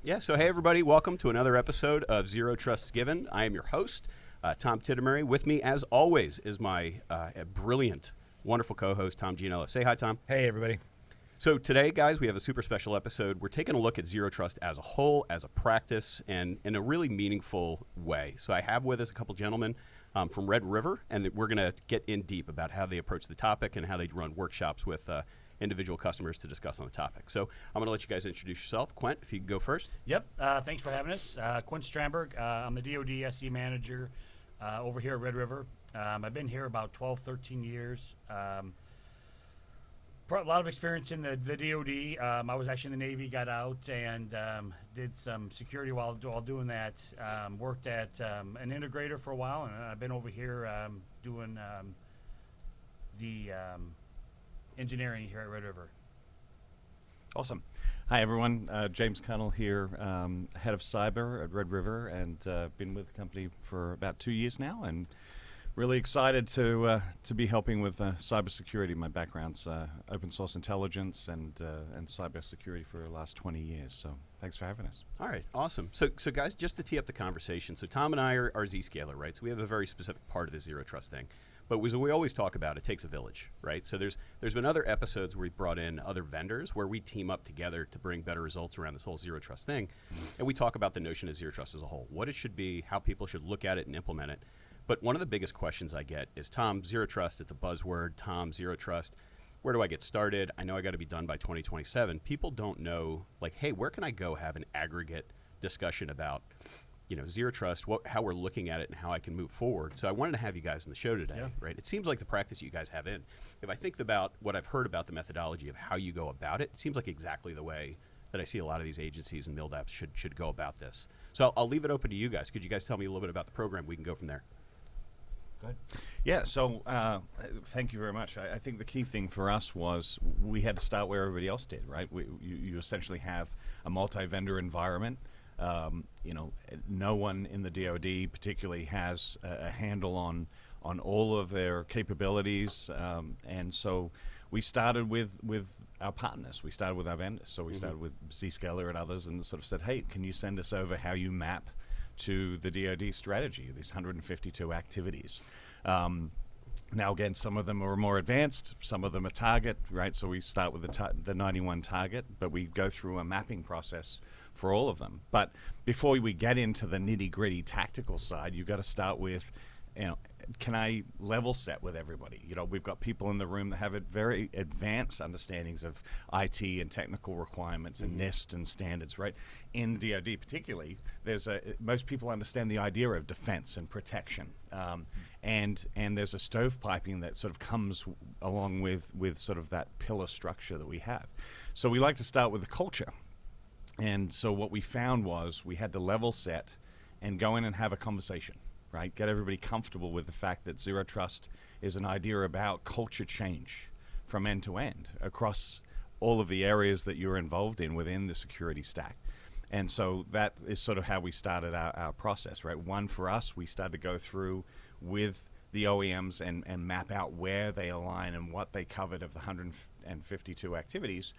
Yeah, so hey everybody, welcome to another episode of Zero Trusts Given. I am your host, Tom Tittemery. With me, as always, is my brilliant, wonderful co-host, Tom Gianello. Say hi, Tom. Hey, everybody. So today, guys, we have a super special episode. We're taking a look at Zero Trust as a whole, as a practice, and in a really meaningful way. So I have with us a couple gentlemen from Red River, and we're going to get in deep about how they approach the topic and how they run workshops with individual customers to discuss on the topic. So I'm going to let you guys introduce yourself. Quent, if you can go first. Yep. Thanks for having us. Quent Stramberg. I'm the DoD SE manager over here at Red River. I've been here about 12, 13 years. A lot of experience in the DoD. I was actually in the Navy, got out, and did some security while doing that. Worked at an integrator for a while, and I've been over here doing the engineering here at Red River. Awesome. Hi, everyone. James Cunnell here, head of cyber at Red River, and been with the company for about 2 years now, and really excited to be helping with cybersecurity. My background's open source intelligence and cybersecurity for the last 20 years. So thanks for having us. All right, awesome. So guys, just to tee up the conversation, so Tom and I are Zscaler, right? So we have a very specific part of the Zero Trust thing. But as we always talk about, it takes a village, right? So there's been other episodes where we've brought in other vendors where we team up together to bring better results around this whole Zero Trust thing. And we talk about the notion of Zero Trust as a whole, what it should be, how people should look at it and implement it. But one of the biggest questions I get is, Tom, Zero Trust, it's a buzzword. Tom, Zero Trust, where do I get started? I know I got to be done by 2027. People don't know, like, hey, where can I go have an aggregate discussion about, Zero Trust, how we're looking at it and how I can move forward. So I wanted to have you guys on the show today, right? It seems like the practice you guys have in. If I think about what I've heard about the methodology of how you go about it, it seems like exactly the way that I see a lot of these agencies and MILDAPs should go about this. So I'll leave it open to you guys. Could you guys tell me a little bit about the program? We can go from there. Good. Yeah, so thank you very much. I think the key thing for us was we had to start where everybody else did, right? You essentially have a multi-vendor environment. No one in the DoD particularly has a handle on all of their capabilities, and so we started with our partners. We started with our vendors. So we started with Zscaler and others, and sort of said, hey, can you send us over how you map to the DoD strategy, these 152 activities? Now, again, some of them are more advanced, some of them are target, right? So we start with the 91 target, but we go through a mapping process for all of them. But before we get into the nitty-gritty tactical side, you've got to start with, can I level set with everybody? We've got people in the room that have very advanced understandings of IT and technical requirements and NIST and standards, right? In DoD particularly, most people understand the idea of defense and protection. And there's a stovepiping that sort of comes along with sort of that pillar structure that we have. So we like to start with the culture. And so what we found was we had to level set and go in and have a conversation, right? Get everybody comfortable with the fact that Zero Trust is an idea about culture change from end to end across all of the areas that you're involved in within the security stack. And so that is sort of how we started our process, right? One, for us, we started to go through with the OEMs and map out where they align and what they covered of the 152 activities.